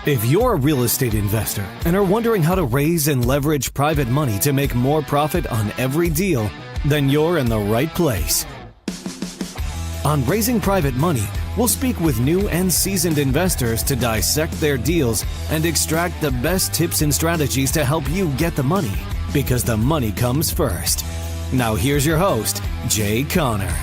If you're a real estate investor and are wondering how to raise and leverage private money to make more profit on every deal, then you're in the right place. On Raising Private Money, we'll speak with new and seasoned investors to dissect their deals and extract the best tips and strategies to help you get the money, because the money comes first. Now here's your host, Jay Conner.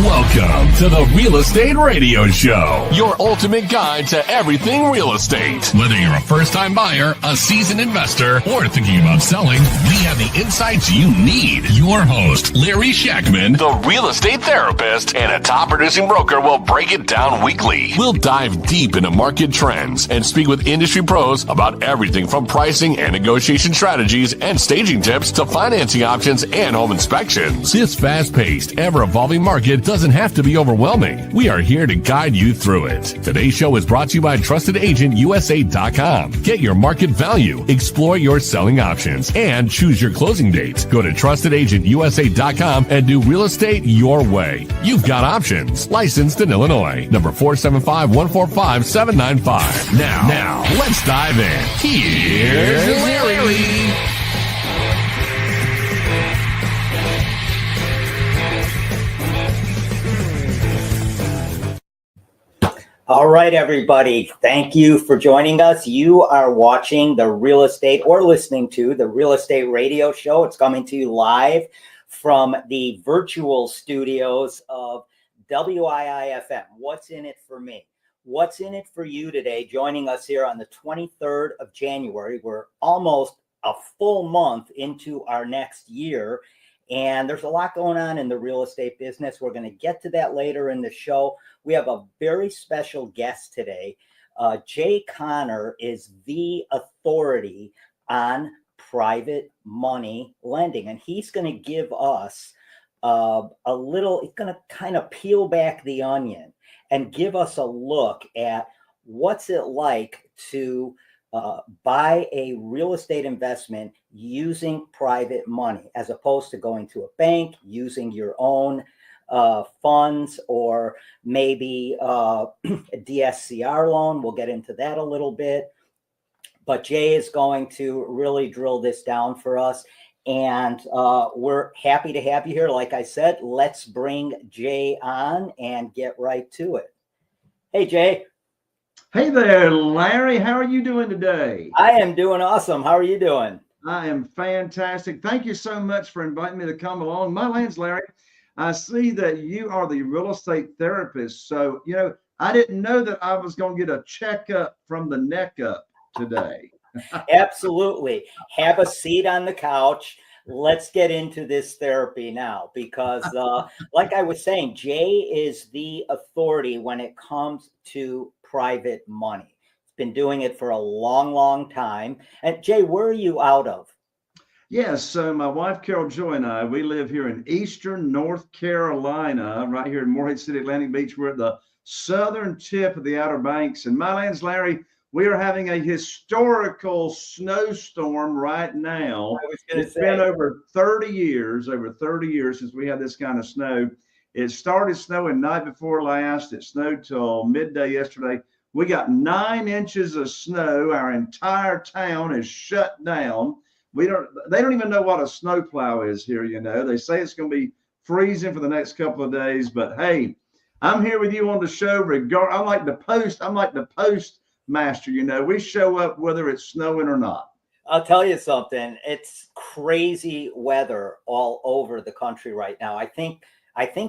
Welcome to the Real Estate Radio Show, your ultimate guide to everything real estate. Whether you're a first-time buyer, a seasoned investor, or thinking about selling, we have the insights you need. Your host, Larry Shakman, the real estate therapist and a top-producing broker, will break it down weekly. We'll dive deep into market trends and speak with industry pros about everything from pricing and negotiation strategies and staging tips to financing options and home inspections. This fast-paced, ever-evolving market doesn't have to be overwhelming. We are here to guide you through it. Today's show is brought to you by TrustedAgentUSA.com. Get your market value, explore your selling options, and choose your closing date. Go to TrustedAgentUSA.com and do real estate your way. You've got options. Licensed in Illinois. Number 475-145-795. Now, let's dive in. Here's Larry. All right, everybody. Thank you for joining us. You are watching the Real Estate or listening to the Real Estate Radio Show. It's coming to you live from the virtual studios of WIIFM. What's in it for me? What's in it for you today? Joining us here on the 23rd of January. We're almost a full month into our next year, and there's a lot going on in the real estate business. We're going to get to that later in the show. We have a very special guest today. Jay Conner is the authority on private money lending, and he's going to give us he's going to kind of peel back the onion and give us a look at what's it like to buy a real estate investment using private money, as opposed to going to a bank, using your own funds, or maybe a DSCR loan. We'll get into that a little bit. But Jay is going to really drill this down for us. And we're happy to have you here. Like I said, let's bring Jay on and get right to it. Hey, Jay. Hey there, Larry. How are you doing today? I am doing awesome. How are you doing? I am fantastic. Thank you so much for inviting me to come along. My name's Larry. I see that you are the real estate therapist. So, I didn't know that I was going to get a checkup from the neck up today. Absolutely. Have a seat on the couch. Let's get into this therapy now, because like I was saying, Jay is the authority when it comes to private money. He's been doing it for a long, long time. And Jay, where are you out of? Yes, so my wife, Carol Joy, and I, we live here in eastern North Carolina, right here in Morehead City, Atlantic Beach. We're at the southern tip of the Outer Banks. And my land's Larry, we are having a historical snowstorm right now. It's been over 30 years since we had this kind of snow. It started snowing night before last. It snowed till midday yesterday. We got 9 inches of snow. Our entire town is shut down. They don't even know what a snowplow is here, They say it's going to be freezing for the next couple of days, but hey, I'm here with you on the show. I'm like the postmaster, We show up whether it's snowing or not. I'll tell you something. It's crazy weather all over the country right now. I think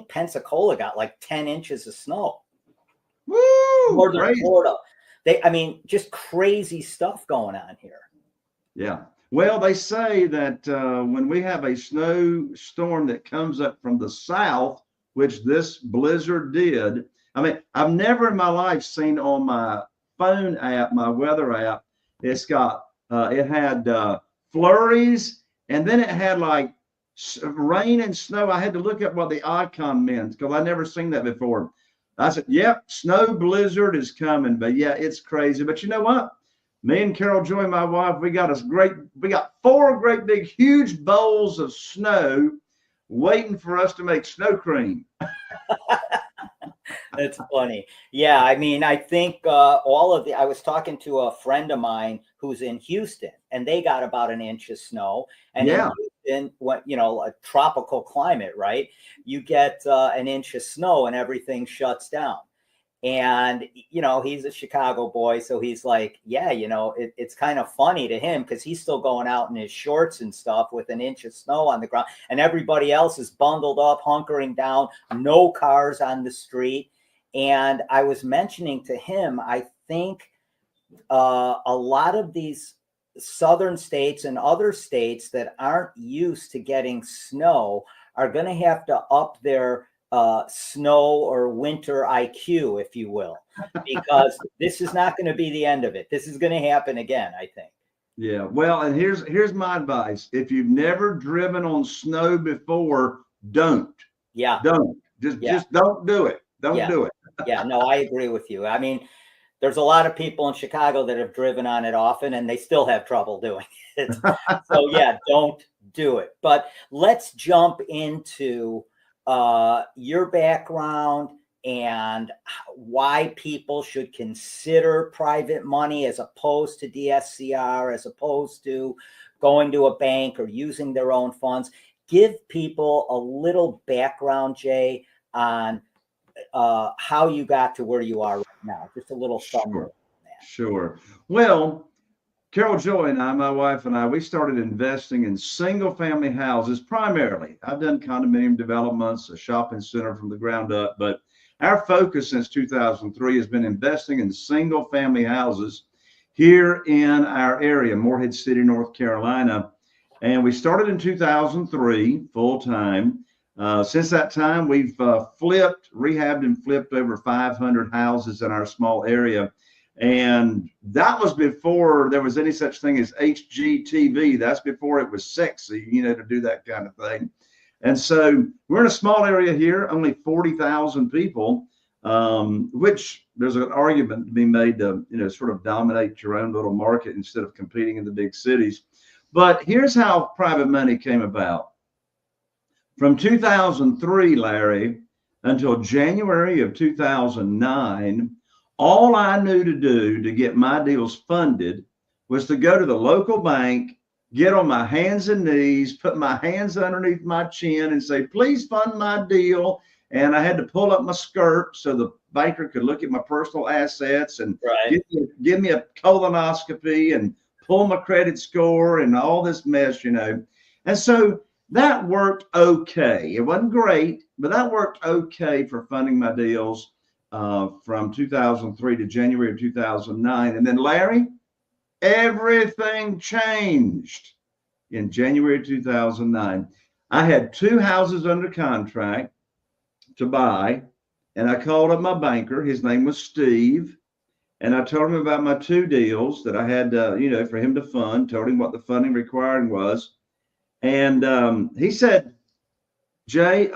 Pensacola got like 10 inches of snow. Woo! Northern Florida. Just crazy stuff going on here. Yeah. Well, they say that when we have a snowstorm that comes up from the south, which this blizzard did, I've never in my life seen on my phone app, my weather app, it had flurries, and then it had like rain and snow. I had to look up what the icon meant because I'd never seen that before. I said, yep, snow blizzard is coming. But yeah, it's crazy. But you know what? Me and Carol Joy, my wife, we got 4 great big huge bowls of snow waiting for us to make snow cream. That's funny. Yeah, I mean, I think I was talking to a friend of mine who's in Houston, and they got about an inch of snow. And in Houston, what a tropical climate, right? You get an inch of snow, and everything shuts down. And he's a Chicago boy, so he's like, yeah, it's kind of funny to him because he's still going out in his shorts and stuff with an inch of snow on the ground, and everybody else is bundled up, hunkering down, no cars on the street. And I was mentioning to him, I think a lot of these southern states and other states that aren't used to getting snow are going to have to up their snow or winter IQ, if you will, because this is not going to be the end of it. This is going to happen again, I think. Yeah. Well, and here's my advice. If you've never driven on snow before, don't. Yeah. Don't. Just don't do it. Don't do it. Yeah, no, I agree with you. I mean, there's a lot of people in Chicago that have driven on it often and they still have trouble doing it. So yeah, don't do it. But let's jump into your background and why people should consider private money as opposed to DSCR, as opposed to going to a bank or using their own funds. Give people a little background, Jay, on how you got to where you are right now. Just a little summary. Sure. Well, Carol Joy and I, my wife and I, we started investing in single family houses primarily. I've done condominium developments, a shopping center from the ground up, but our focus since 2003 has been investing in single family houses here in our area, Morehead City, North Carolina. And we started in 2003 full time. Since that time, we've rehabbed and flipped over 500 houses in our small area. And that was before there was any such thing as HGTV. That's before it was sexy, to do that kind of thing. And so we're in a small area here, only 40,000 people, which there's an argument to be made to, sort of dominate your own little market instead of competing in the big cities. But here's how private money came about. From 2003, Larry, until January of 2009, all I knew to do to get my deals funded was to go to the local bank, get on my hands and knees, put my hands underneath my chin and say, please fund my deal. And I had to pull up my skirt so the banker could look at my personal assets and give me a colonoscopy and pull my credit score and all this mess, And so that worked okay. It wasn't great, but that worked okay for funding my deals from 2003 to January of 2009. And then, Larry, everything changed in January of 2009. I had 2 houses under contract to buy, and I called up my banker. His name was Steve. And I told him about my 2 deals that I had, for him to fund, told him what the funding required was. And he said, Jay,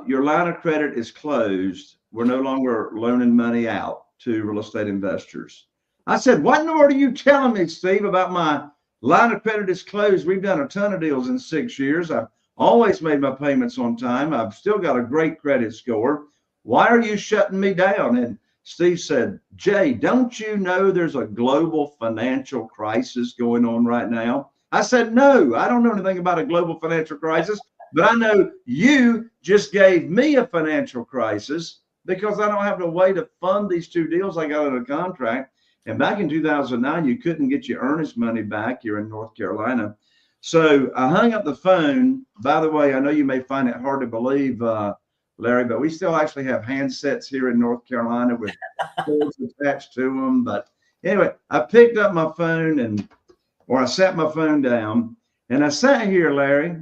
your line of credit is closed. We're no longer loaning money out to real estate investors. I said, what in the world are you telling me, Steve, about my line of credit is closed? We've done a ton of deals in 6 years. I've always made my payments on time. I've still got a great credit score. Why are you shutting me down? And Steve said, Jay, don't you know there's a global financial crisis going on right now? I said, no, I don't know anything about a global financial crisis, but I know you just gave me a financial crisis because I don't have a way to fund these 2 deals I got under contract. And back in 2009, you couldn't get your earnest money back here in North Carolina. So I hung up the phone. By the way, I know you may find it hard to believe, Larry, but we still actually have handsets here in North Carolina with cords attached to them. But anyway, I picked up my phone I sat my phone down and I sat here, Larry,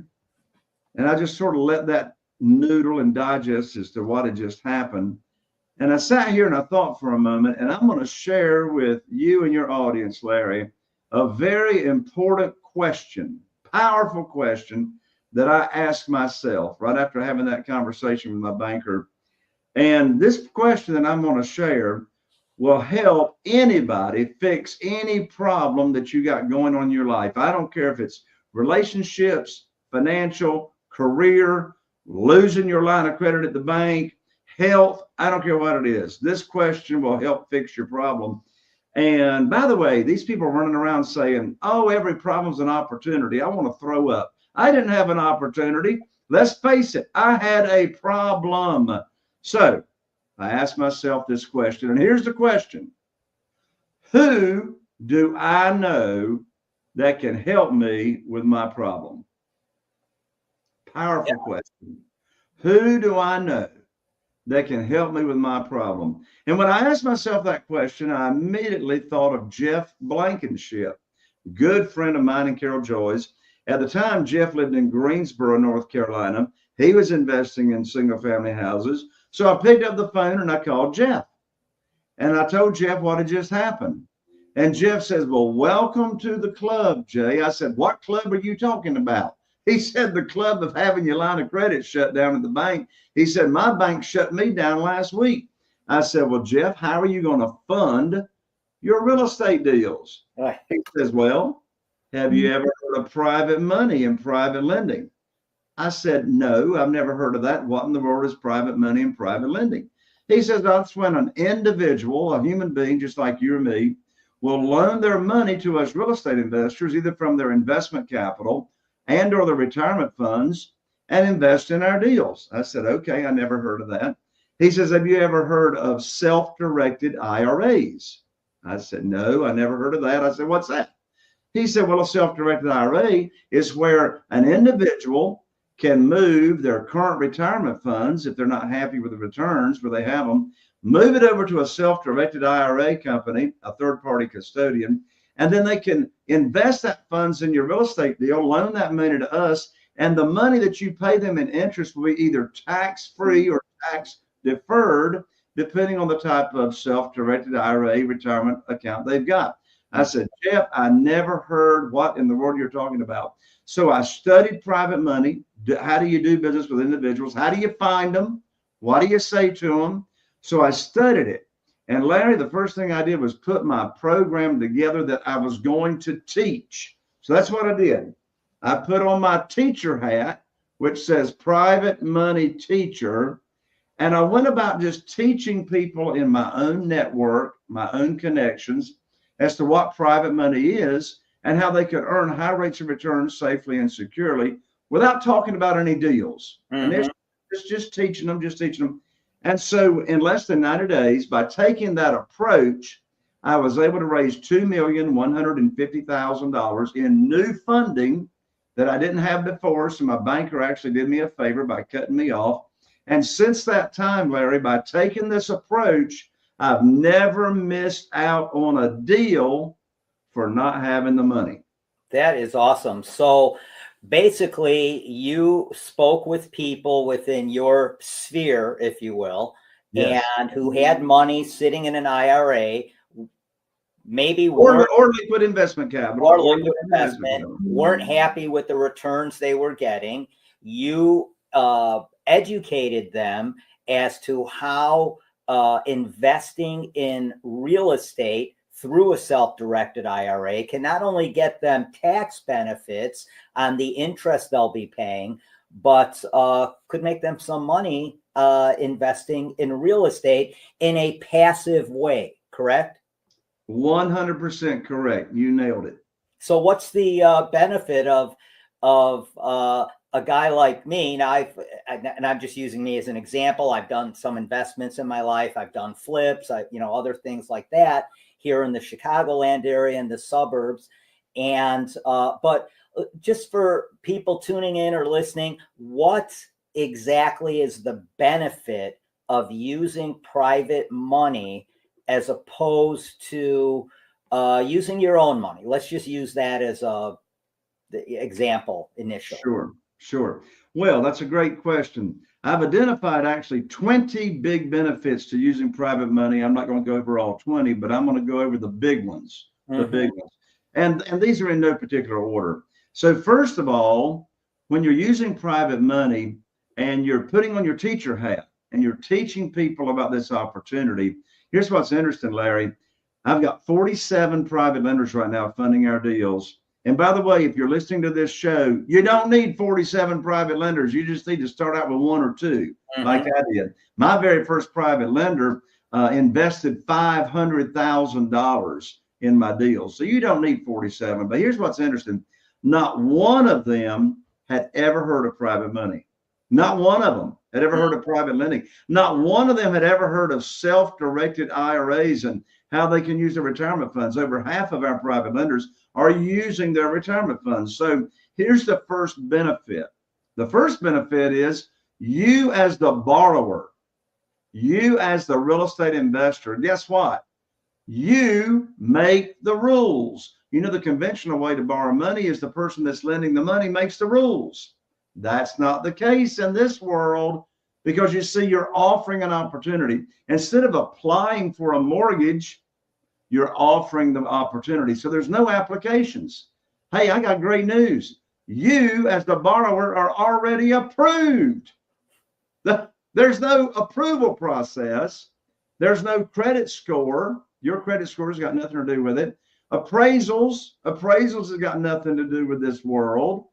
and I just sort of let that noodle and digest as to what had just happened. And I sat here and I thought for a moment, and I'm going to share with you and your audience, Larry, a very important question, powerful question that I asked myself right after having that conversation with my banker. And this question that I'm going to share will help anybody fix any problem that you got going on in your life. I don't care if it's relationships, financial, career, losing your line of credit at the bank, health, I don't care what it is. This question will help fix your problem. And by the way, these people are running around saying, oh, every problem's an opportunity. I want to throw up. I didn't have an opportunity. Let's face it, I had a problem. So I asked myself this question, and here's the question. Who do I know that can help me with my problem? Powerful question. Who do I know that can help me with my problem? And when I asked myself that question, I immediately thought of Jeff Blankenship, good friend of mine and Carol Joy's. At the time, Jeff lived in Greensboro, North Carolina. He was investing in single family houses. So I picked up the phone and I called Jeff. And I told Jeff what had just happened. And Jeff says, well, welcome to the club, Jay. I said, what club are you talking about? He said, the club of having your line of credit shut down at the bank. He said, my bank shut me down last week. I said, well, Jeff, how are you going to fund your real estate deals? Right. He says, well, have you ever heard of private money and private lending? I said, no, I've never heard of that. What in the world is private money and private lending? He says, that's when an individual, a human being just like you or me, will loan their money to us real estate investors, either from their investment capital and or their retirement funds, and invest in our deals. I said, okay, I never heard of that. He says, have you ever heard of self-directed IRAs? I said, no, I never heard of that. I said, what's that? He said, well, a self-directed IRA is where an individual can move their current retirement funds, if they're not happy with the returns where they have them, move it over to a self-directed IRA company, a third-party custodian, and then they can invest that funds in your real estate deal, loan that money to us, and the money that you pay them in interest will be either tax-free or tax-deferred, depending on the type of self-directed IRA retirement account they've got. I said, Jeff, I never heard what in the world you're talking about. So I studied private money. How do you do business with individuals? How do you find them? What do you say to them? So I studied it. And Larry, the first thing I did was put my program together that I was going to teach. So that's what I did. I put on my teacher hat, which says private money teacher. And I went about just teaching people in my own network, my own connections, as to what private money is and how they could earn high rates of return safely and securely without talking about any deals. Mm-hmm. And it's just teaching them. And so in less than 90 days, by taking that approach, I was able to raise $2,150,000 in new funding that I didn't have before. So my banker actually did me a favor by cutting me off. And since that time, Larry, by taking this approach, I've never missed out on a deal for not having the money. That is awesome. So basically, you spoke with people within your sphere, if you will, yes, and who had money sitting in an IRA, maybe or liquid investment capital, or liquid investment, weren't happy with the returns they were getting. You educated them as to how investing in real estate through a self-directed IRA can not only get them tax benefits on the interest they'll be paying, but could make them some money investing in real estate in a passive way, correct? 100% correct. You nailed it. So what's the benefit of a guy like me? Now I'm just using me as an example. I've done some investments in my life. I've done flips, other things like that here in the Chicagoland area and the suburbs. And but just for people tuning in or listening, what exactly is the benefit of using private money as opposed to using your own money? Let's just use that as the example initially. Sure. Well, that's a great question. I've identified actually 20 big benefits to using private money. I'm not going to go over all 20, but I'm going to go over the big ones. Mm-hmm. The big ones. And these are in no particular order. So first of all, when you're using private money and you're putting on your teacher hat and you're teaching people about this opportunity, here's what's interesting, Larry. I've got 47 private lenders right now funding our deals. And by the way, if you're listening to this show, you don't need 47 private lenders. You just need to start out with one or two, like I did. My very first private lender invested $500,000 in my deal. So you don't need 47. But here's what's interesting. Not one of them had ever heard of private money. Not one of them had ever heard of private lending. Not one of them had ever heard of self-directed IRAs and how they can use their retirement funds. Over half of our private lenders are using their retirement funds. So here's the first benefit. The first benefit is you as the borrower, you as the real estate investor, guess what? You make the rules. You know, the conventional way to borrow money is the person that's lending the money makes the rules. That's not the case in this world, because you see, you're offering an opportunity. Instead of applying for a mortgage, you're offering the opportunity. So there's no applications. Hey, I got great news. You as the borrower are already approved. There's no approval process. There's no credit score. Your credit score has got nothing to do with it. Appraisals has got nothing to do with this world,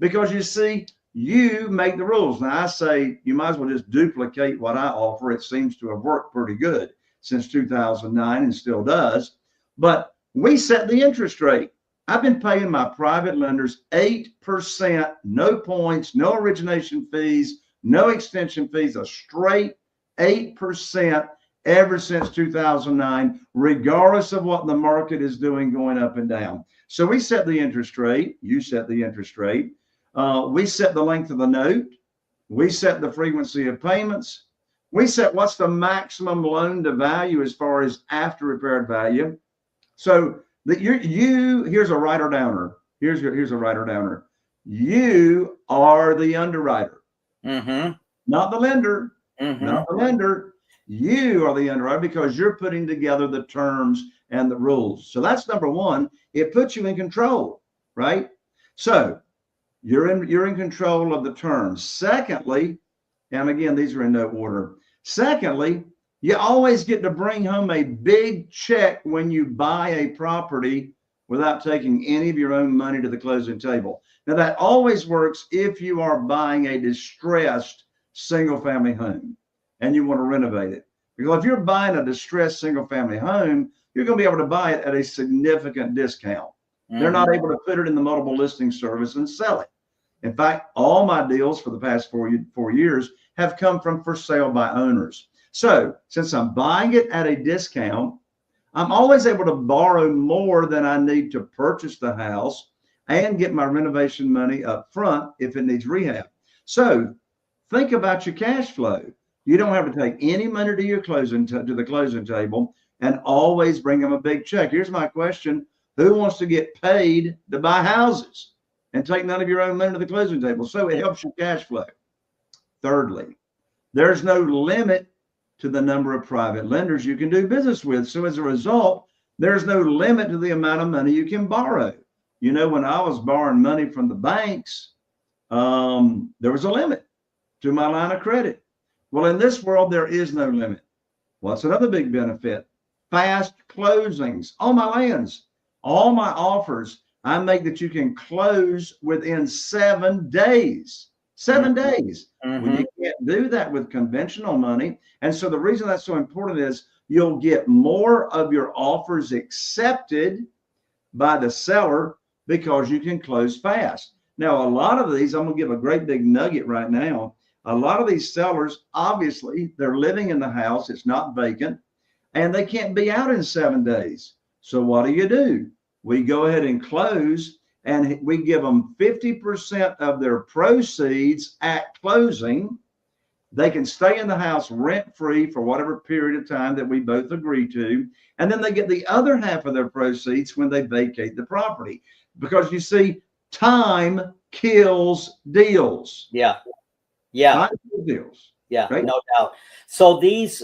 because you see, you make the rules. Now I say you might as well just duplicate what I offer. It seems to have worked pretty good since 2009 and still does. But we set the interest rate. I've been paying my private lenders 8%, no points, no origination fees, no extension fees, a straight 8% ever since 2009, regardless of what the market is doing going up and down. So we set the interest rate. You set the interest rate. We set the length of the note. We set the frequency of payments. We set what's the maximum loan to value as far as after repaired value. So that here's a writer downer. Here's a writer downer. You are the underwriter, not the lender, not the lender. You are the underwriter, because you're putting together the terms and the rules. So that's number one. It puts you in control, right? So you're in control of the terms. Secondly, and again, these are in no order. Secondly, you always get to bring home a big check when you buy a property without taking any of your own money to the closing table. Now that always works if you are buying a distressed single family home and you want to renovate it. Because if you're buying a distressed single family home, you're going to be able to buy it at a significant discount. They're not able to put it in the multiple listing service and sell it. In fact, all my deals for the past 4 years have come from for sale by owners. So since I'm buying it at a discount, I'm always able to borrow more than I need to purchase the house and get my renovation money up front if it needs rehab. So think about your cash flow. You don't have to take any money to your to the closing table and always bring them a big check. Here's my question. Who wants to get paid to buy houses and take none of your own money to the closing table? So it helps your cash flow. Thirdly, there's no limit to the number of private lenders you can do business with. So as a result, there's no limit to the amount of money you can borrow. You know, when I was borrowing money from the banks, there was a limit to my line of credit. Well, in this world, there is no limit. What's another big benefit? Fast closings. All my lands, all my offers, I make that you can close within 7 days. 7 days. Well, you can't do that with conventional money. And so the reason that's so important is you'll get more of your offers accepted by the seller because you can close fast. Now, a lot of these, I'm going to give a great big nugget right now. A lot of these sellers, obviously, they're living in the house. It's not vacant, and they can't be out in 7 days. So what do? We go ahead and close, and we give them 50% of their proceeds at closing. They can stay in the house rent-free for whatever period of time that we both agree to. And then they get the other half of their proceeds when they vacate the property. Because you see, time kills deals. Yeah. Time kills deals. Yeah, right? No doubt. So these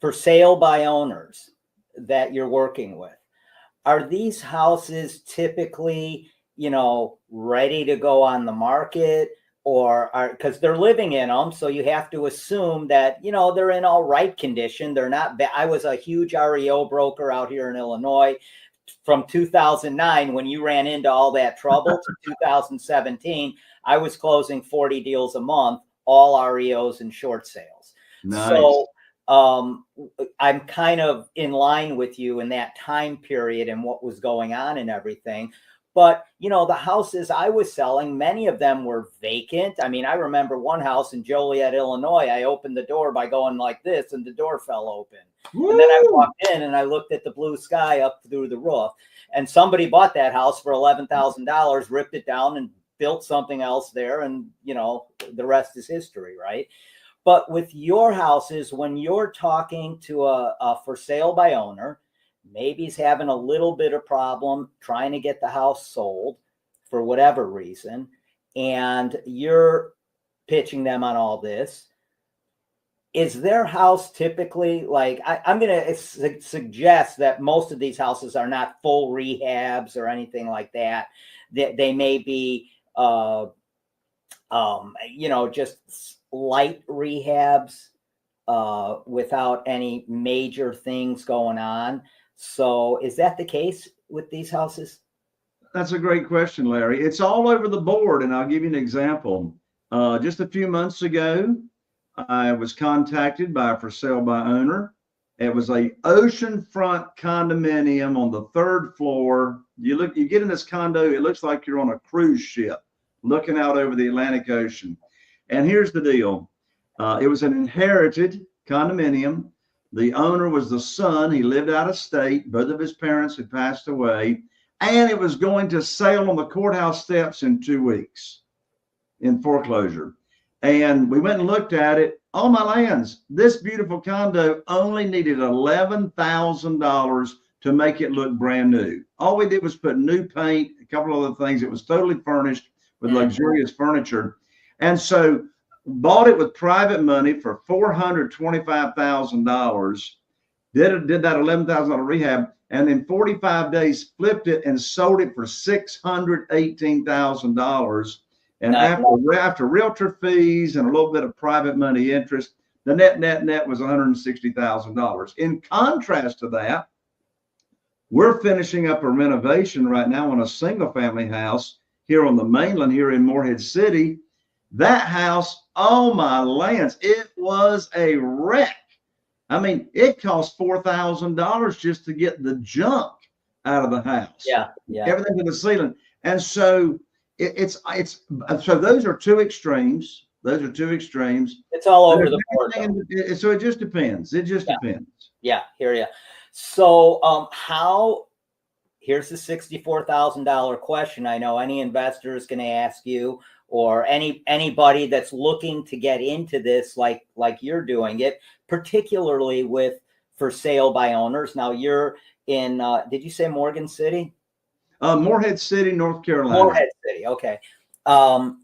for sale by owners that you're working with, are these houses typically, ready to go on the market, or are, because they're living in them, so you have to assume that, they're in all right condition. They're not bad. I was a huge REO broker out here in Illinois. from 2009, when you ran into all that trouble, to 2017, I was closing 40 deals a month, all REOs and short sales. Nice. So I'm kind of in line with you in that time period and what was going on and everything. But, you know, the houses I was selling, many of them were vacant. I mean, I remember one house in Joliet, Illinois. I opened the door by going like this, and the door fell open. Woo! And then I walked in and I looked at the blue sky up through the roof. And somebody bought that house for $11,000, ripped it down and built something else there. And, you know, the rest is history, right? But with your houses, when you're talking to a for sale by owner, maybe he's having a little bit of problem trying to get the house sold for whatever reason, and you're pitching them on all this. Is their house typically like, I'm going to suggest that most of these houses are not full rehabs or anything like that. They may be, you know, just light rehabs without any major things going on. So is that the case with these houses? That's a great question, Larry. It's all over the board. And I'll give you an example. Just a few months ago, I was contacted by a for sale by owner. It was a oceanfront condominium on the 3rd floor. You get in this condo, it looks like you're on a cruise ship looking out over the Atlantic Ocean. And here's the deal. It was an inherited condominium. The owner was the son. He lived out of state. Both of his parents had passed away. And it was going to sell on the courthouse steps in 2 weeks in foreclosure. And we went and looked at it. On my lands, this beautiful condo only needed $11,000 to make it look brand new. All we did was put new paint, a couple other things. It was totally furnished with luxurious furniture. And so bought it with private money for $425,000, did that $11,000 rehab, and in 45 days flipped it and sold it for $618,000. And after realtor fees and a little bit of private money interest, the net was $160,000. In contrast to that, we're finishing up a renovation right now on a single family house here on the mainland here in Morehead City. That house, oh my lands, it was a wreck. I mean, it cost $4,000 just to get the junk out of the house. Yeah. Everything to the ceiling. And so so those are two extremes. It's all over the board. So it just depends. Depends. Yeah, hear you. So here's the $64,000 question. I know any investor is going to ask you, or anybody that's looking to get into this like you're doing it, particularly with for sale by owners. Now you're in, did you say Morgan City? Morehead City, North Carolina. Morehead City, okay. How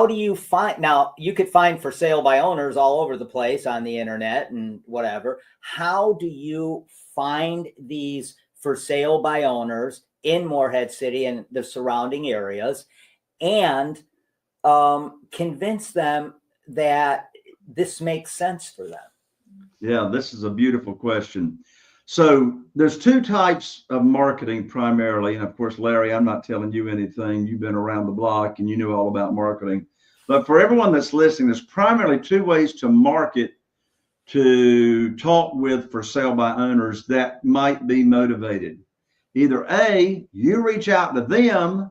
do you find, now you could find for sale by owners all over the place on the internet and whatever. How do you find these for sale by owners in Morehead City and the surrounding areas, and convince them that this makes sense for them? Yeah, this is a beautiful question. So there's two types of marketing primarily. And of course, Larry, I'm not telling you anything. You've been around the block and you know all about marketing. But for everyone that's listening, there's primarily two ways to market, to talk with for sale by owners that might be motivated. Either A, you reach out to them,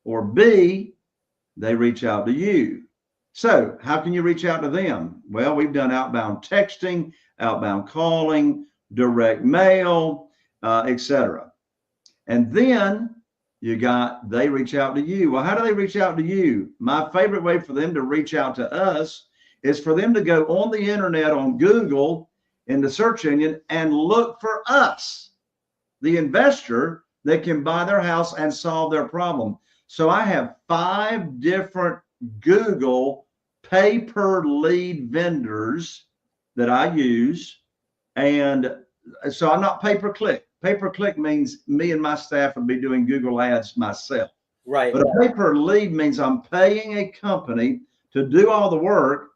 or B, they reach out to you. So how can you reach out to them? Well, we've done outbound texting, outbound calling, direct mail, etc. And then they reach out to you. Well, how do they reach out to you? My favorite way for them to reach out to us is for them to go on the internet, on Google, in the search engine, and look for us, the investor that can buy their house and solve their problem. So I have 5 different Google pay-per-lead vendors that I use. And so I'm not pay-per-click. Pay-per-click means me and my staff would be doing Google ads myself. Right. But a pay-per-lead means I'm paying a company to do all the work,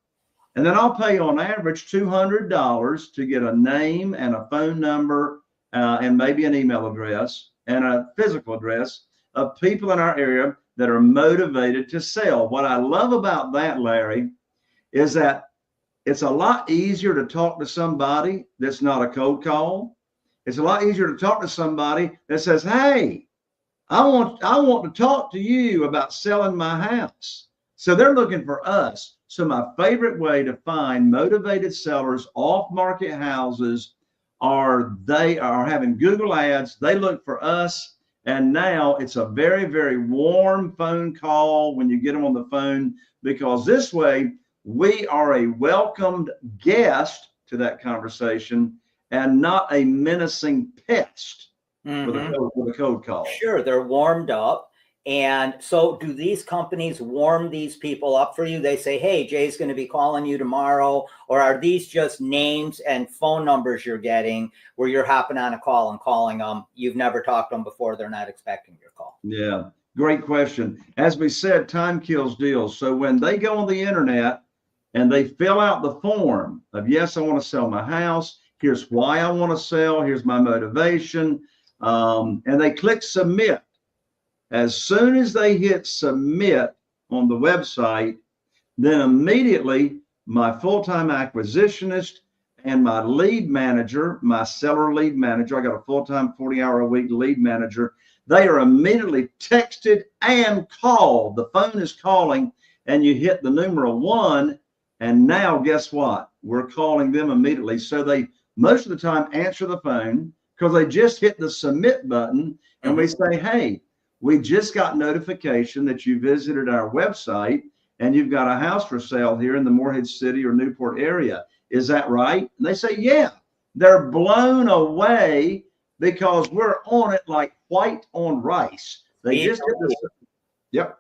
and then I'll pay on average $200 to get a name and a phone number and maybe an email address and a physical address of people in our area that are motivated to sell. What I love about that, Larry, is that it's a lot easier to talk to somebody that's not a cold call. It's a lot easier to talk to somebody that says, hey, I want to talk to you about selling my house. So they're looking for us. So my favorite way to find motivated sellers off market houses are they are having Google ads. They look for us. And now it's a very, very warm phone call when you get them on the phone, because this way we are a welcomed guest to that conversation and not a menacing pest with a code call. Sure, they're warmed up. And so do these companies warm these people up for you? They say, hey, Jay's going to be calling you tomorrow. Or are these just names and phone numbers you're getting where you're hopping on a call and calling them? You've never talked to them before. They're not expecting your call. Yeah, great question. As we said, time kills deals. So when they go on the internet and they fill out the form of, yes, I want to sell my house. Here's why I want to sell. Here's my motivation. And they click submit. As soon as they hit submit on the website, then immediately my full-time acquisitionist and my lead manager, my seller lead manager, I got a full-time 40-hour-a-week lead manager, they are immediately texted and called. The phone is calling and you hit the numeral 1, and now guess what? We're calling them immediately. So they most of the time answer the phone because they just hit the submit button, and we say, hey, we just got notification that you visited our website and you've got a house for sale here in the Morehead City or Newport area. Is that right? And they say, yeah. They're blown away because we're on it like white on rice. They just did this. Yep.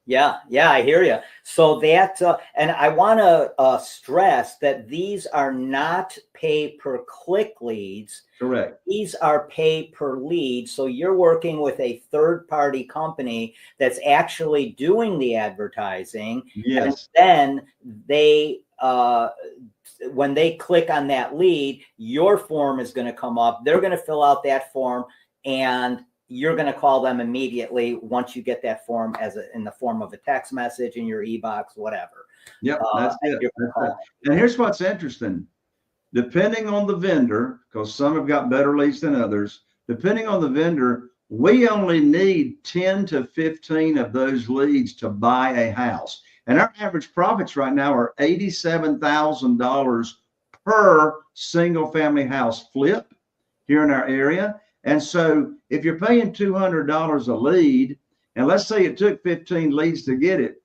Yeah, I hear you. So that, and I want to stress that these are not pay per click leads. Correct. These are pay per lead. So you're working with a third party company that's actually doing the advertising. Yes. And then they, when they click on that lead, your form is going to come up. They're going to fill out that form, and you're going to call them immediately once you get that form in the form of a text message in your e-box, whatever. Yep, that's it. And here's what's interesting. Depending on the vendor, because some have got better leads than others, depending on the vendor, we only need 10 to 15 of those leads to buy a house. And our average profits right now are $87,000 per single family house flip here in our area. And so if you're paying $200 a lead, and let's say it took 15 leads to get it,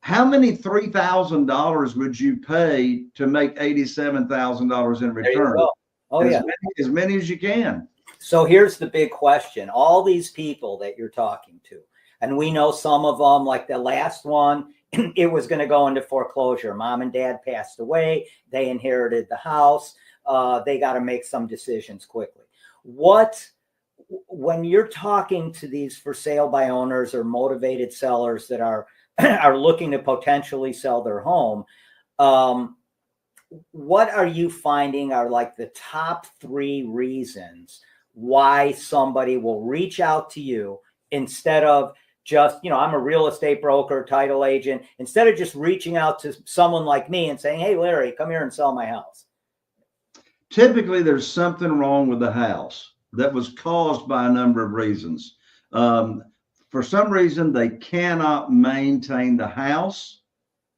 how many $3,000 would you pay to make $87,000 in return? As many as you can. So here's the big question. All these people that you're talking to, and we know some of them, like the last one, it was going to go into foreclosure. Mom and dad passed away. They inherited the house. They got to make some decisions quickly. When you're talking to these for sale by owners or motivated sellers that are looking to potentially sell their home, what are you finding are like the top 3 reasons why somebody will reach out to you instead of just, I'm a real estate broker, title agent, instead of just reaching out to someone like me and saying, hey, Larry, come here and sell my house? Typically, there's something wrong with the house that was caused by a number of reasons. For some reason, they cannot maintain the house.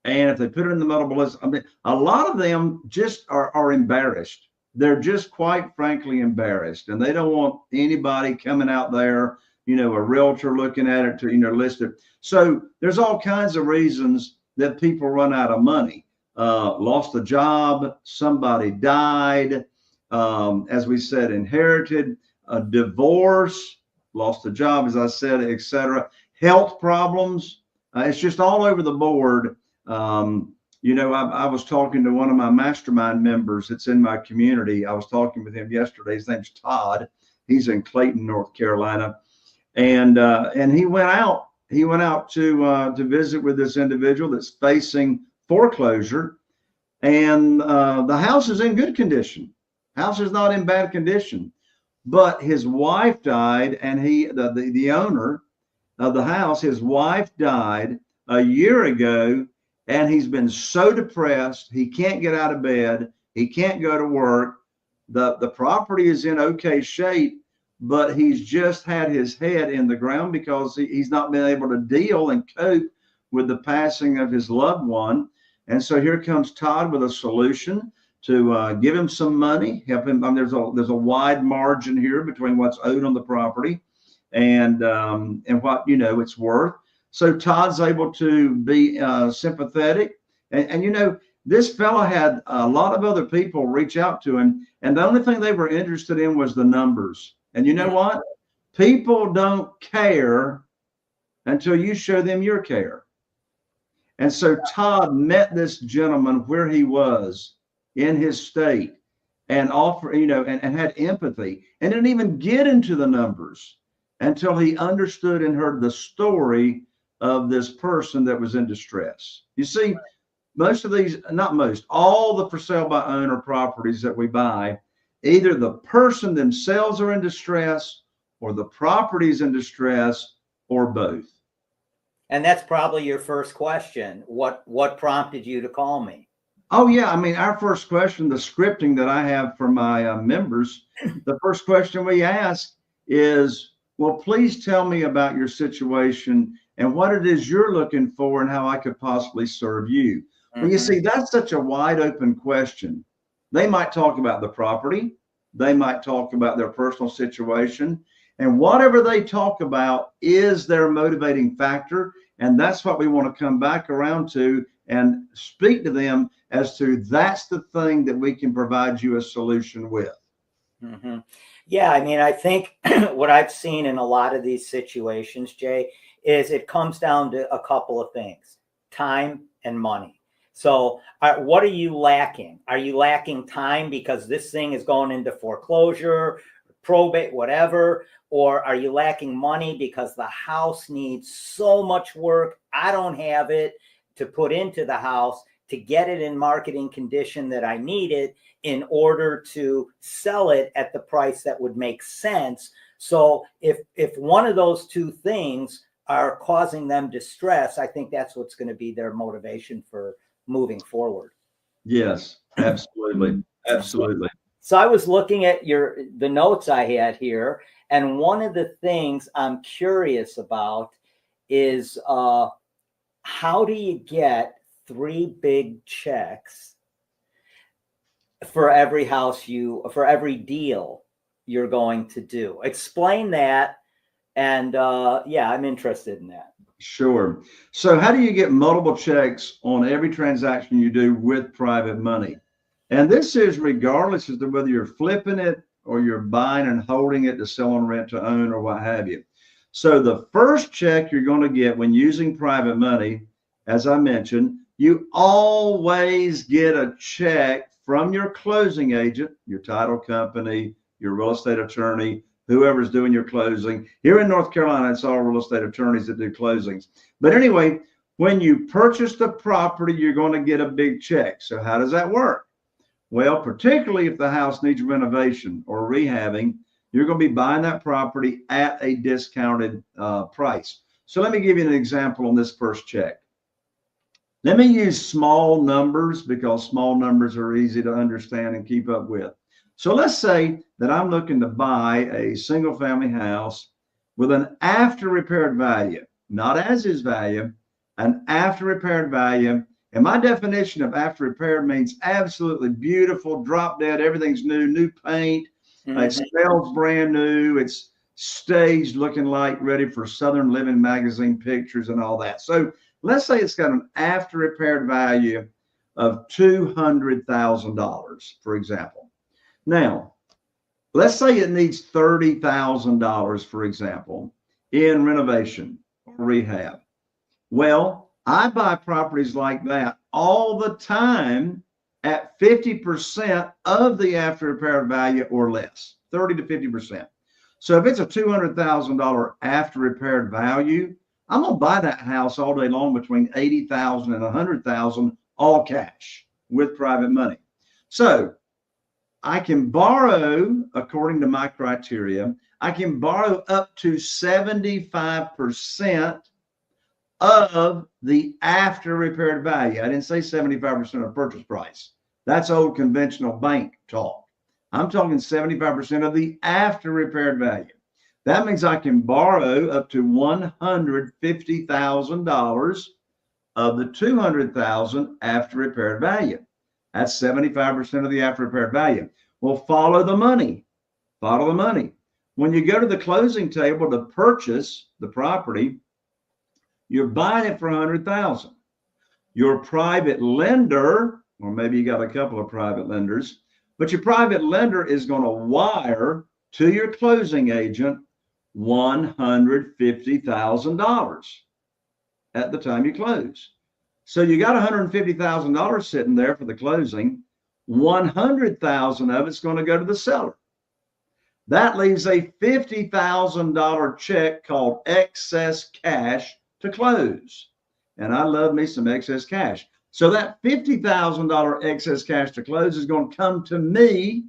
And if they put it in the multiple list, a lot of them just are embarrassed. They're just quite frankly embarrassed. And they don't want anybody coming out there, a realtor looking at it to, list it. So there's all kinds of reasons that people run out of money. Lost a job, somebody died, as we said, inherited, a divorce, lost a job, as I said, etc. Health problems. It's just all over the board. I was talking to one of my mastermind members that's in my community. I was talking with him yesterday. His name's Todd. He's in Clayton, North Carolina, and he went out. He went out to visit with this individual that's facing foreclosure, and the house is in good condition. House is not in bad condition. but his wife died, and the owner of the house, his wife died a year ago, and he's been so depressed, he can't get out of bed, he can't go to work. The property is in okay shape, but he's just had his head in the ground because he's not been able to deal and cope with the passing of his loved one. And so here comes Todd with a solution to give him some money, help him. There's a wide margin here between what's owed on the property and what it's worth. So Todd's able to be sympathetic, and this fellow had a lot of other people reach out to him, and the only thing they were interested in was the numbers. And you know what? People don't care until you show them your care. And so Todd met this gentleman where he was in his state and and had empathy, and didn't even get into the numbers until he understood and heard the story of this person that was in distress. You see, all the for sale by owner properties that we buy, either the person themselves are in distress or the property's in distress or both. And that's probably your first question. What prompted you to call me? Oh, yeah. I mean, our first question, the scripting that I have for my members, the first question we ask is, well, please tell me about your situation and what it is you're looking for and how I could possibly serve you. Mm-hmm. Well, you see, that's such a wide open question. They might talk about the property. They might talk about their personal situation. And whatever they talk about is their motivating factor. And that's what we want to come back around to and speak to them as to that's the thing that we can provide you a solution with. Mm-hmm. Yeah, I mean, I think what I've seen in a lot of these situations, Jay, is it comes down to a couple of things: time and money. So what are you lacking? Are you lacking time because this thing is going into foreclosure, probate, whatever? Or are you lacking money because the house needs so much work, I don't have it to put into the house to get it in marketing condition that I need it in order to sell it at the price that would make sense? So if one of those two things are causing them distress, I think that's what's going to be their motivation for moving forward. Yes, absolutely. Absolutely. So I was looking at the notes I had here, and one of the things I'm curious about is how do you get 3 big checks for every every deal you're going to do? Explain that. And I'm interested in that. Sure. So how do you get multiple checks on every transaction you do with private money? And this is regardless as to whether you're flipping it or you're buying and holding it to sell on rent to own or what have you. So the first check you're going to get when using private money, as I mentioned, you always get a check from your closing agent, your title company, your real estate attorney, whoever's doing your closing. Here in North Carolina, it's all real estate attorneys that do closings. But anyway, when you purchase the property, you're going to get a big check. So how does that work? Well, particularly if the house needs renovation or rehabbing, you're going to be buying that property at a discounted price. So let me give you an example on this first check. Let me use small numbers because small numbers are easy to understand and keep up with. So let's say that I'm looking to buy a single family house with an after repaired value, not as is value, an after repaired value. And my definition of after repaired means absolutely beautiful, drop dead, everything's new paint. Mm-hmm. It smells brand new. It's staged, looking like ready for Southern Living magazine pictures and all that. So let's say it's got an after repaired value of $200,000, for example. Now, let's say it needs $30,000, for example, in renovation or rehab. Well, I buy properties like that all the time at 50% of the after repaired value or less, 30 to 50%. So if it's a $200,000 after repaired value, I'm going to buy that house all day long between $80,000 and $100,000, all cash with private money. So I can borrow, according to my criteria, I can borrow up to 75% of the after repaired value. I didn't say 75% of purchase price. That's old conventional bank talk. I'm talking 75% of the after repaired value. That means I can borrow up to $150,000 of the $200,000 after repaired value. That's 75% of the after repaired value. Well, follow the money. Follow the money. When you go to the closing table to purchase the property, you're buying it for $100,000. Your private lender, or maybe you got a couple of private lenders, but your private lender is going to wire to your closing agent $150,000 at the time you close. So you got $150,000 sitting there for the closing. 100,000 of it's going to go to the seller. That leaves a $50,000 check called excess cash to close. And I love me some excess cash. So that $50,000 excess cash to close is going to come to me,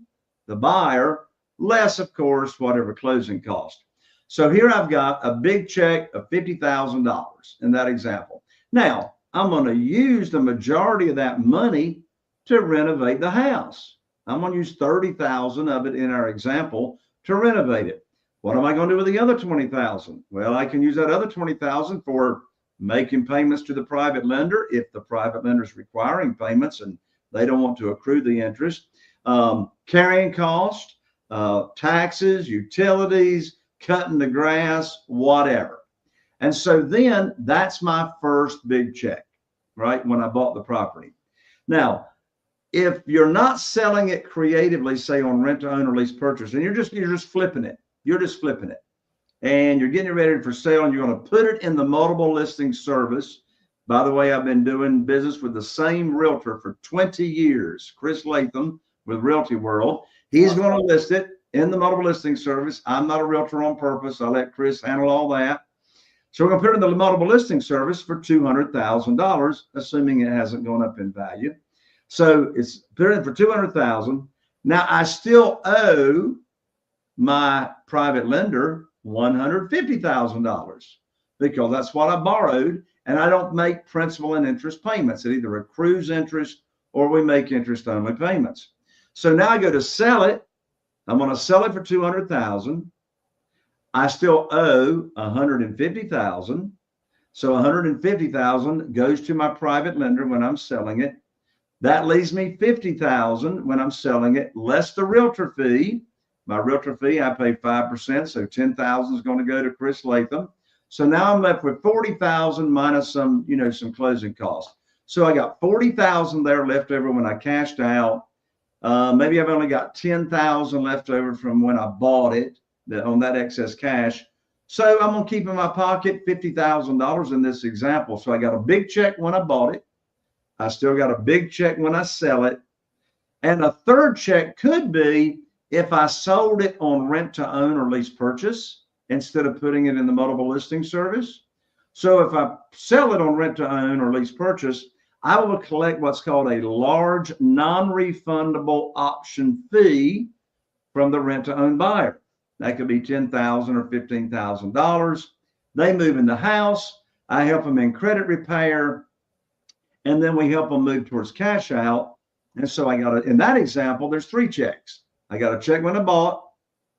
the buyer, less, of course, whatever closing cost. So here I've got a big check of $50,000 in that example. Now, I'm going to use the majority of that money to renovate the house. I'm going to use $30,000 of it in our example to renovate it. What am I going to do with the other $20,000? Well, I can use that other $20,000 for making payments to the private lender if the private lender is requiring payments and they don't want to accrue the interest, carrying cost, taxes, utilities, cutting the grass, whatever. And so then that's my first big check, right? When I bought the property. Now, if you're not selling it creatively, say on rent to own or lease purchase, and you're just flipping it, and you're getting it ready for sale, and you're going to put it in the multiple listing service. By the way, I've been doing business with the same realtor for 20 years, Chris Latham with Realty World. He's going to list it in the multiple listing service. I'm not a realtor on purpose. I let Chris handle all that. So we're going to put it in the multiple listing service for $200,000, assuming it hasn't gone up in value. So it's put in for $200,000. Now I still owe my private lender $150,000 because that's what I borrowed, and I don't make principal and interest payments. It either accrues interest or we make interest only payments. So now I go to sell it. I'm going to sell it for $200,000. I still owe $150,000. So $150,000 goes to my private lender when I'm selling it. That leaves me $50,000 when I'm selling it, less the realtor fee. My realtor fee, I pay 5%, so $10,000 is going to go to Chris Latham. So now I'm left with $40,000 minus some closing costs. So I got $40,000 there left over when I cashed out. Maybe I've only got $10,000 left over from when I bought it on that excess cash. So I'm going to keep in my pocket $50,000 in this example. So I got a big check when I bought it. I still got a big check when I sell it. And a third check could be if I sold it on rent to own or lease purchase instead of putting it in the multiple listing service. So if I sell it on rent to own or lease purchase, I will collect what's called a large non-refundable option fee from the rent to own buyer. That could be $10,000 or $15,000. They move in the house. I help them in credit repair. And then we help them move towards cash out. And so I got in that example, there's three checks. I got a check when I bought.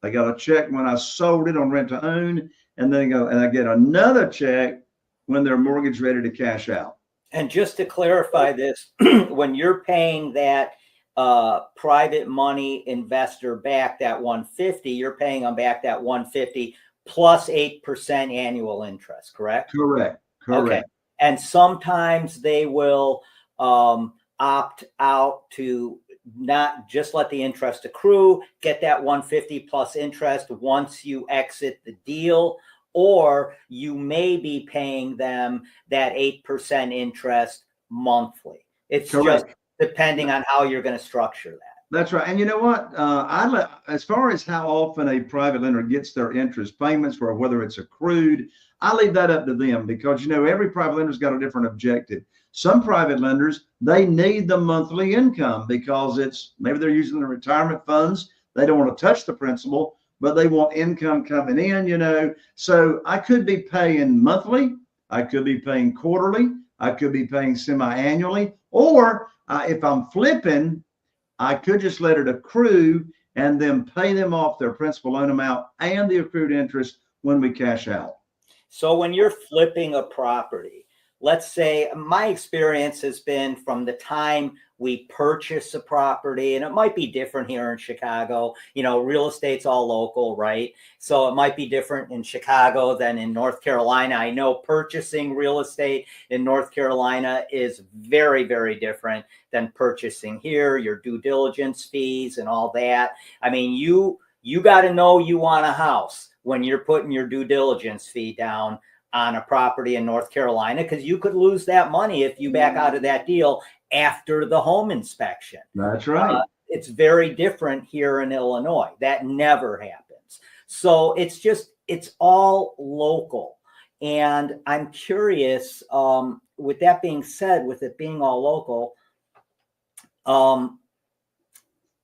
I got a check when I sold it on rent to own. And then I get another check when they're mortgage ready to cash out. And just to clarify this, when you're paying that private money investor back that $150, you're paying them back that $150 plus 8% annual interest, correct? Correct. Okay. And sometimes they will opt out to not just let the interest accrue, get that $150 plus interest once you exit the deal, or you may be paying them that 8% interest monthly. It's correct. Just depending on how you're going to structure that. That's right. And you know what? As far as how often a private lender gets their interest payments, or whether it's accrued, I leave that up to them because, every private lender's got a different objective. Some private lenders, they need the monthly income because maybe they're using the retirement funds. They don't want to touch the principal, but they want income coming in. So I could be paying monthly, I could be paying quarterly, I could be paying semi-annually, or if I'm flipping, I could just let it accrue and then pay them off their principal loan amount and the accrued interest when we cash out. So when you're flipping a property, let's say my experience has been from the time we purchase a property, and it might be different here in Chicago. Real estate's all local, right? So it might be different in Chicago than in North Carolina. I know purchasing real estate in North Carolina is very, very different than purchasing here, your due diligence fees and all that. I mean, you got to know you want a house when you're putting your due diligence fee down on a property in North Carolina, because you could lose that money if you back out of that deal after the home inspection. That's right. It's very different here in Illinois. That never happens. So it's all local. And I'm curious, with that being said, with it being all local,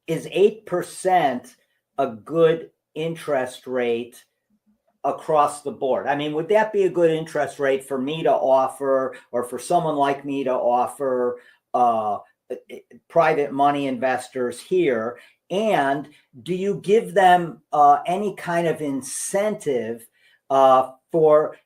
is 8% a good interest rate across the board? I mean, would that be a good interest rate for me to offer, or for someone like me to offer private money investors here? And do you give them any kind of incentive for,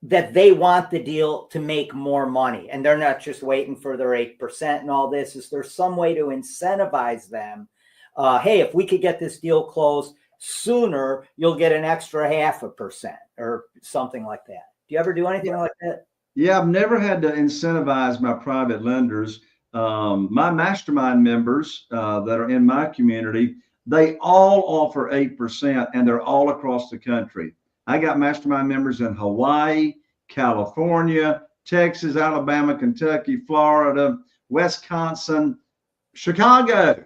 that they want the deal to make more money and they're not just waiting for their 8% and all this? Is there some way to incentivize them? Hey, if we could get this deal closed sooner, you'll get an extra 0.5% or something like that. Do you ever do anything like that? Yeah, I've never had to incentivize my private lenders. My mastermind members that are in my community, they all offer 8%, and they're all across the country. I got mastermind members in Hawaii, California, Texas, Alabama, Kentucky, Florida, Wisconsin, Chicago.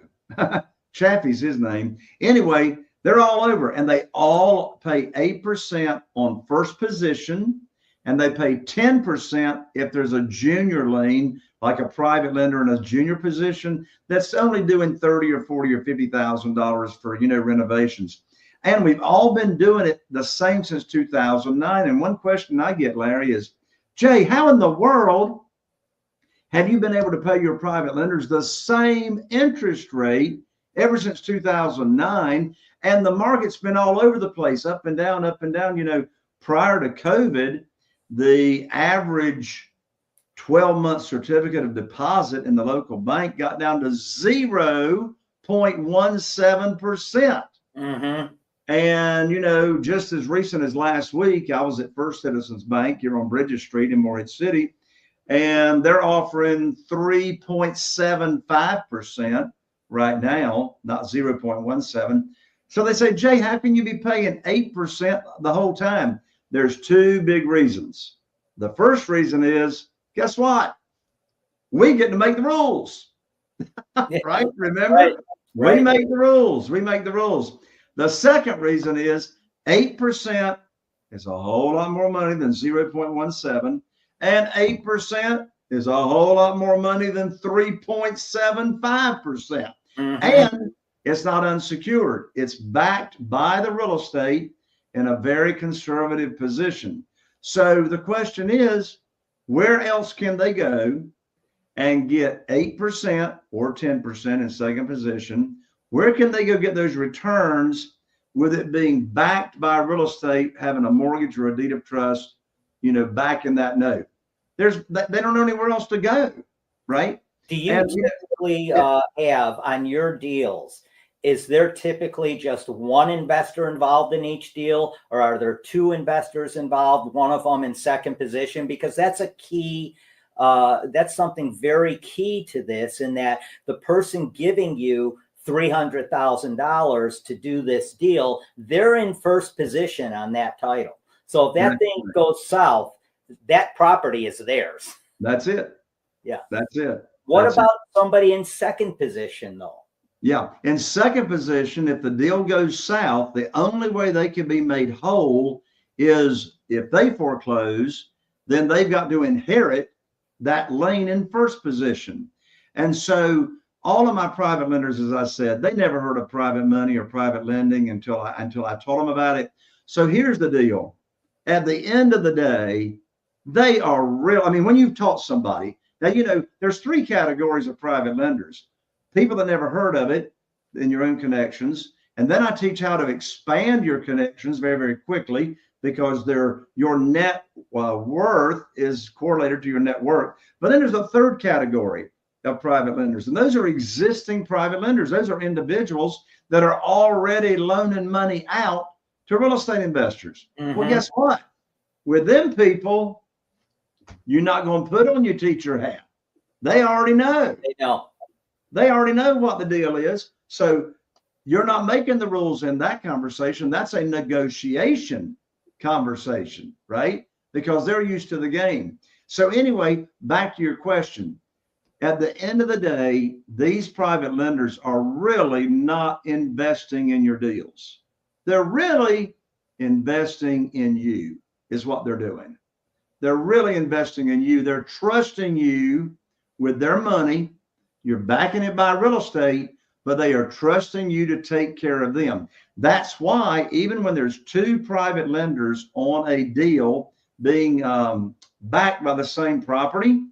Chaffee's his name. Anyway, they're all over, and they all pay 8% on first position, and they pay 10% if there's a junior lien, like a private lender in a junior position that's only doing $30,000 or $40,000 or $50,000 for renovations. And we've all been doing it the same since 2009. And one question I get, Larry, is, Jay, how in the world have you been able to pay your private lenders the same interest rate ever since 2009? And the market's been all over the place, up and down, up and down. Prior to COVID, the average 12-month certificate of deposit in the local bank got down to 0.17%. Mm-hmm. And, just as recent as last week, I was at First Citizens Bank here on Bridges Street in Morehead City, and they're offering 3.75% right now, not 0.17. So they say, Jay, how can you be paying 8% the whole time? There's two big reasons. The first reason is, guess what? We get to make the rules, right? Remember, right. We make the rules. We make the rules. The second reason is 8% is a whole lot more money than 0.17, and 8% is a whole lot more money than 3.75%. Mm-hmm. And it's not unsecured. It's backed by the real estate in a very conservative position. So the question is, where else can they go and get 8% or 10% in second position? Where can they go get those returns with it being backed by real estate, having a mortgage or a deed of trust, backing that note? They don't know anywhere else to go, right? Do you typically have on your deals, is there typically just one investor involved in each deal, or are there two investors involved, one of them in second position? Because that's a key, that's something very key to this, in that the person giving you $300,000 to do this deal, they're in first position on that title. So if that thing goes south, that property is theirs. That's it. Yeah. That's it. What about somebody in second position, though? Yeah. In second position, if the deal goes south, the only way they can be made whole is if they foreclose, then they've got to inherit that lane in first position. And so all of my private lenders, as I said, they never heard of private money or private lending until I told them about it. So here's the deal. At the end of the day, they are real. I mean, when you've taught somebody, now, you know, there's three categories of private lenders. People that never heard of it in your own connections. And then I teach how to expand your connections very, very quickly, because your net worth is correlated to your net worth. But then there's a third category of private lenders, and those are existing private lenders. Those are individuals that are already loaning money out to real estate investors. Well, guess what? With them people, you're not going to put on your teacher hat. They already know. They know. They already know what the deal is. So you're not making the rules in that conversation. That's a negotiation conversation, right? Because they're used to the game. So anyway, back to your question. At the end of the day, these private lenders are really not investing in your deals. They're really investing in you, is what they're doing. They're really investing in you. They're trusting you with their money. You're backing it by real estate, but they are trusting you to take care of them. That's why even when there's two private lenders on a deal being backed by the same property,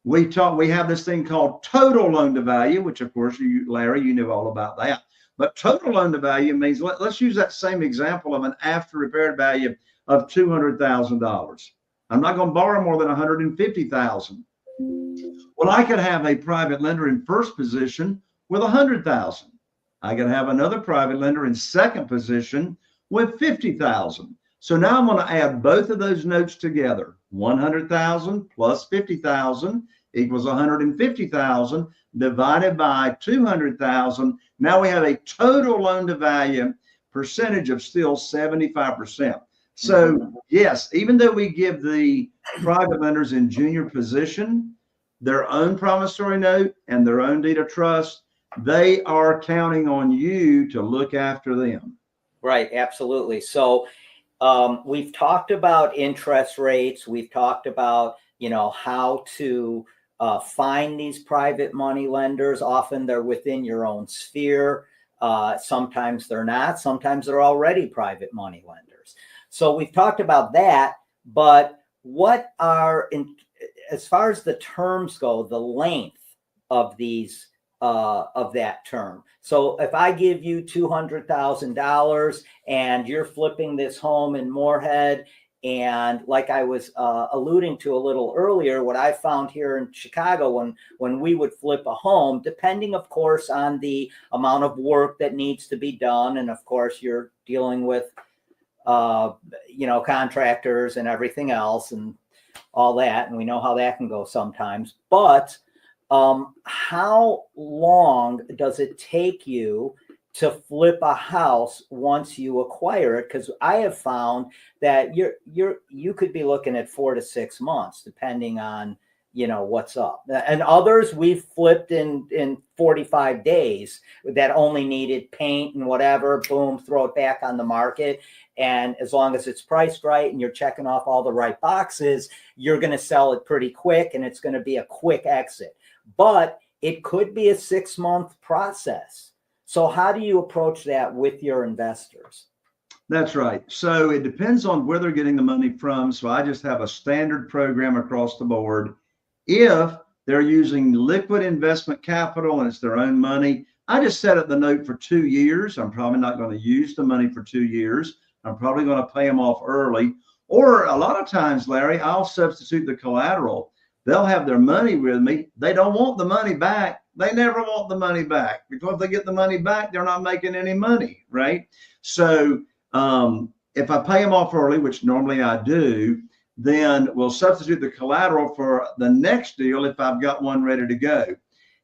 we have this thing called total loan to value, which of course you, Larry, you knew all about that. But total loan to value means, let's use that same example of an after repaired value of $200,000. I'm not going to borrow more than $150,000. Well, I could have a private lender in first position with $100,000. I could have another private lender in second position with $50,000. So now I'm going to add both of those notes together. 100,000 plus 50,000 equals 150,000 divided by 200,000. Now we have a total loan to value percentage of still 75%. So yes, even though we give the private lenders in junior position their own promissory note and their own deed of trust, they are counting on you to look after them. Right, absolutely. So we've talked about interest rates. We've talked about, how to find these private money lenders. Often they're within your own sphere. Sometimes they're not. Sometimes they're already private money lenders. So we've talked about that. But what are, as far as the terms go, the length of these of that term? So if I give you $200,000 and you're flipping this home in Moorhead, and like I was alluding to a little earlier, what I found here in Chicago when we would flip a home, depending of course on the amount of work that needs to be done, and of course you're dealing with contractors and everything else and all that, and we know how that can go sometimes. But how long does it take you to flip a house once you acquire it? Because I have found that you could be looking at 4 to 6 months, depending on what's up. And others we've flipped in 45 days that only needed paint and whatever. Boom, throw it back on the market. And as long as it's priced right and you're checking off all the right boxes, you're going to sell it pretty quick, and it's going to be a quick exit. But it could be a 6-month process. So how do you approach that with your investors? That's right. So it depends on where they're getting the money from. So I just have a standard program across the board. If they're using liquid investment capital and it's their own money, I just set up the note for 2 years. I'm probably not going to use the money for 2 years. I'm probably going to pay them off early. Or a lot of times, Larry, I'll substitute the collateral. They'll have their money with me. They don't want the money back. They never want the money back, because if they get the money back, they're not making any money, right? So if I pay them off early, which normally I do, then we'll substitute the collateral for the next deal if I've got one ready to go.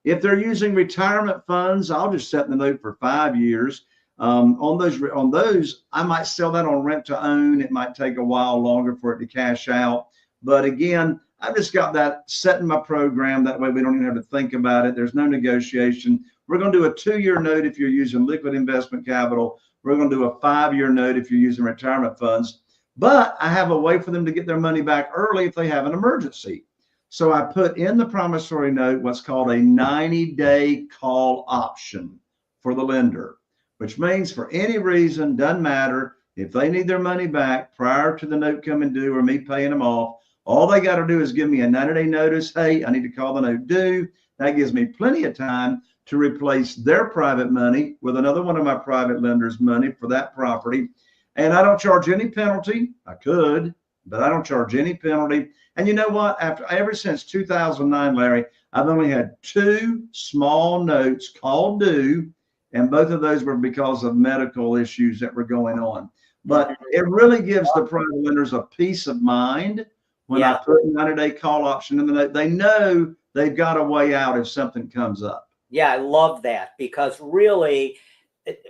If they're using retirement funds, I'll just set the note for 5 years. On those, I might sell that on rent to own. It might take a while longer for it to cash out. But again, I've just got that set in my program. That way we don't even have to think about it. There's no negotiation. We're going to do a 2-year note if you're using liquid investment capital. We're going to do a 5-year note if you're using retirement funds. But I have a way for them to get their money back early if they have an emergency. So I put in the promissory note what's called a 90-day call option for the lender, which means for any reason, doesn't matter, if they need their money back prior to the note coming due or me paying them off, all they got to do is give me a 90-day notice. Hey, I need to call the note due. That gives me plenty of time to replace their private money with another one of my private lenders' money for that property. And I don't charge any penalty. I could, but I don't charge any penalty. And you know what? Ever since 2009, Larry, I've only had 2 small notes called due, and both of those were because of medical issues that were going on. But it really gives the private lenders a peace of mind when I put a 90-day call option in the note. They know they've got a way out if something comes up. Yeah, I love that, because really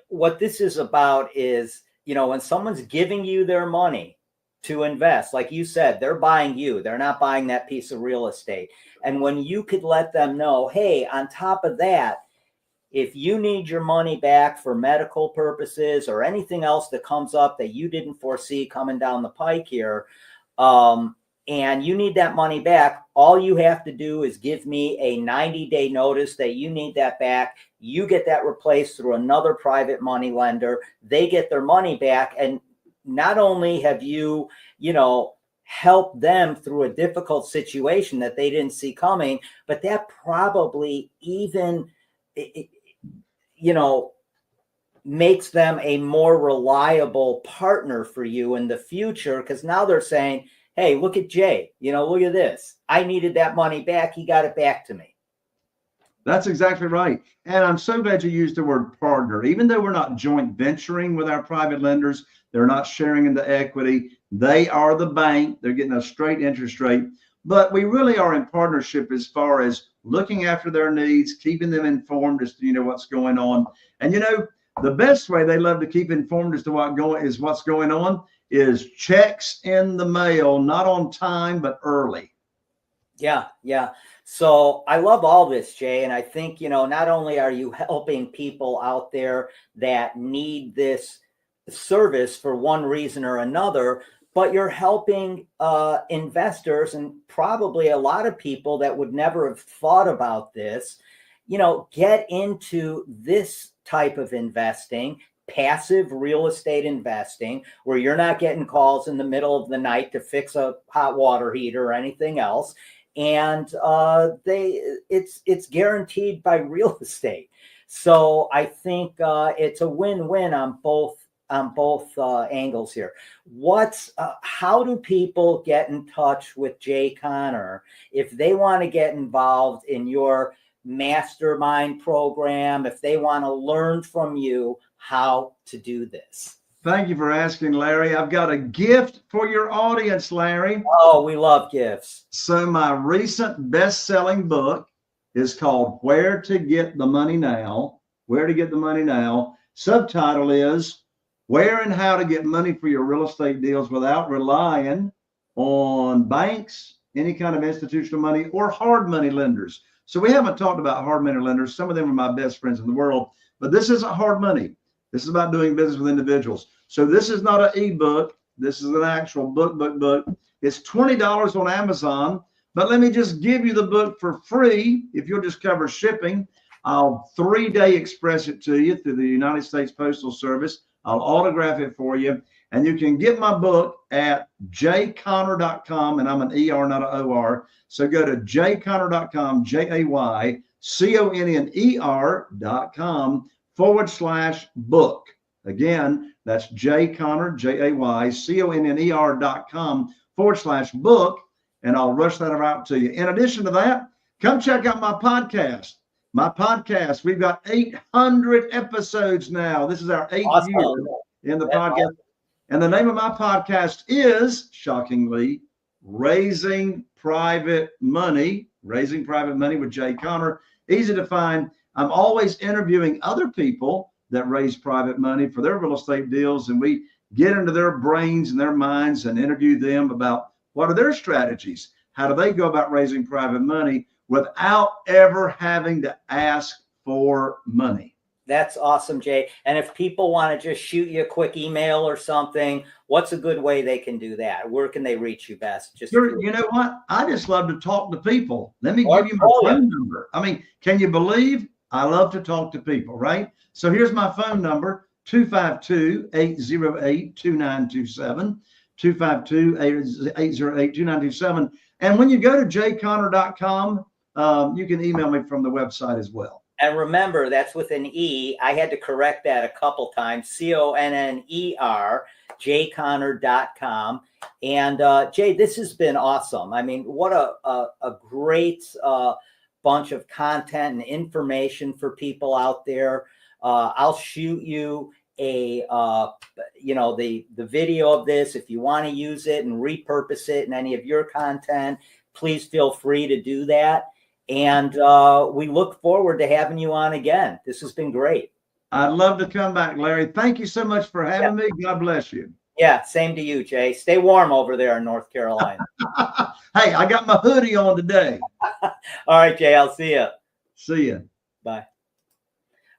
what this is about is, you know, when someone's giving you their money to invest, like you said, they're buying you, they're not buying that piece of real estate. And when you could let them know, hey, on top of that, if you need your money back for medical purposes or anything else that comes up that you didn't foresee coming down the pike here, and you need that money back, all you have to do is give me a 90-day notice that you need that back. You get that replaced through another private money lender. They get their money back. And not only have you, you know, helped them through a difficult situation that they didn't see coming, but that probably even, you know, makes them a more reliable partner for you in the future, because now they're saying, hey, look at Jay, you know, look at this. I needed that money back. He got it back to me. That's exactly right. And I'm so glad you used the word partner. Even though we're not joint venturing with our private lenders, they're not sharing in the equity. They are the bank. They're getting a straight interest rate. But we really are in partnership as far as looking after their needs, keeping them informed as to, you know, what's going on. And, you know, the best way they love to keep informed as to what's going on is checks in the mail, not on time, but early. Yeah. So I love all this, Jay. And I think, you know, not only are you helping people out there that need this service for one reason or another, but you're helping investors and probably a lot of people that would never have thought about this, you know, get into this type of investing, passive real estate investing, where you're not getting calls in the middle of the night to fix a hot water heater or anything else. And it's guaranteed by real estate. So I think it's a win-win on both angles here. How do people get in touch with Jay Conner if they want to get involved in your mastermind program, if they want to learn from you how to do this? Thank you for asking, Larry. I've got a gift for your audience, Larry. Oh, we love gifts. So my recent best-selling book is called Where to Get the Money Now. Where to Get the Money Now. Subtitle is Where and How to Get Money for Your Real Estate Deals Without Relying on Banks, any kind of institutional money, or hard money lenders. So we haven't talked about hard money lenders. Some of them are my best friends in the world, but this isn't hard money. This is about doing business with individuals. So this is not an ebook. This is an actual book. It's $20 on Amazon, but let me just give you the book for free. If you'll just cover shipping, I'll 3-day express it to you through the United States Postal Service. I'll autograph it for you. And you can get my book at jayconner.com, and I'm an ER, not an OR. So go to jayconner.com, jayconner.com/book. Again, that's jayconner, jayconner.com/book, and I'll rush that out to you. In addition to that, come check out my podcast. We've got 800 episodes now. This is our 8th year in the podcast. And the name of my podcast is, shockingly, Raising Private Money with Jay Conner. Easy to find. I'm always interviewing other people that raise private money for their real estate deals, and we get into their brains and their minds and interview them about what are their strategies. How do they go about raising private money without ever having to ask for money? That's awesome, Jay. And if people want to just shoot you a quick email or something, what's a good way they can do that? Where can they reach you best? Just You know what? I just love to talk to people. Let me give you my phone number. I mean, can you believe I love to talk to people, right? So here's my phone number, 252-808-2927, 252-808-2927. And when you go to jconner.com, you can email me from the website as well. And remember, that's with an E. I had to correct that a couple times. CONNER, jconner.com. And Jay, this has been awesome. I mean, what a great bunch of content and information for people out there. I'll shoot you the video of this. If you want to use it and repurpose it in any of your content, please feel free to do that. And we look forward to having you on again. This has been great. I'd love to come back, Larry. Thank you so much for having me. God bless you. Yeah, same to you, Jay. Stay warm over there in North Carolina. Hey, I got my hoodie on today. All right, Jay, I'll see you. See you. Bye.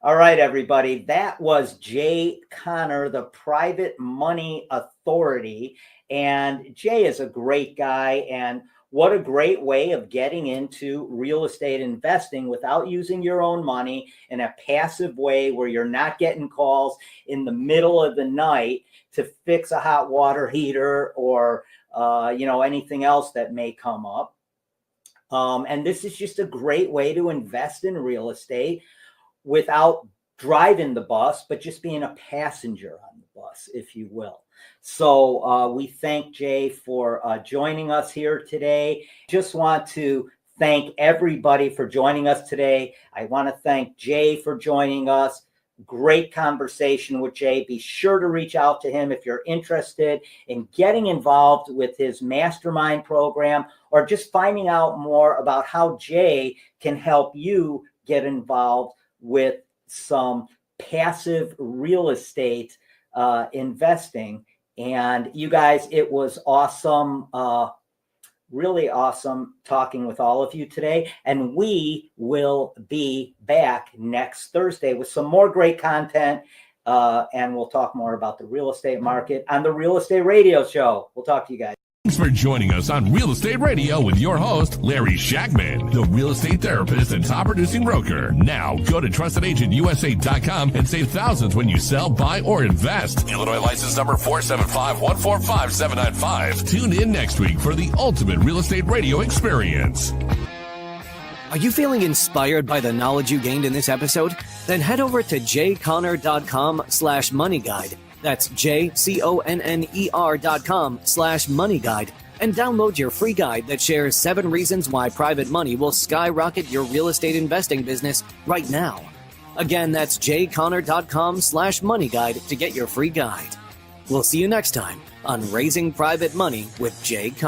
All right, everybody. That was Jay Conner, the Private Money Authority. And Jay is a great guy. And what a great way of getting into real estate investing without using your own money in a passive way where you're not getting calls in the middle of the night to fix a hot water heater or, anything else that may come up. And this is just a great way to invest in real estate without driving the bus, but just being a passenger on the bus, if you will. So we thank Jay for joining us here today. Just want to thank everybody for joining us today. I want to thank Jay for joining us. Great conversation with Jay. Be sure to reach out to him if you're interested in getting involved with his mastermind program or just finding out more about how Jay can help you get involved with some passive real estate investing. And you guys, it was awesome, really awesome talking with all of you today. And we will be back next Thursday with some more great content. And we'll talk more about the real estate market on the Real Estate Radio Show. We'll talk to you guys. Thanks for joining us on Real Estate Radio with your host, Larry Shakman, the real estate therapist and top producing broker. Now, go to trustedagentUSA.com and save thousands when you sell, buy, or invest. Illinois license number 475-145-795. Tune in next week for the ultimate real estate radio experience. Are you feeling inspired by the knowledge you gained in this episode? Then head over to jconner.com/moneyguide. That's jconner.com/moneyguide and download your free guide that shares 7 reasons why private money will skyrocket your real estate investing business right now. Again, that's jconner.com/moneyguide to get your free guide. We'll see you next time on Raising Private Money with Jay Conner.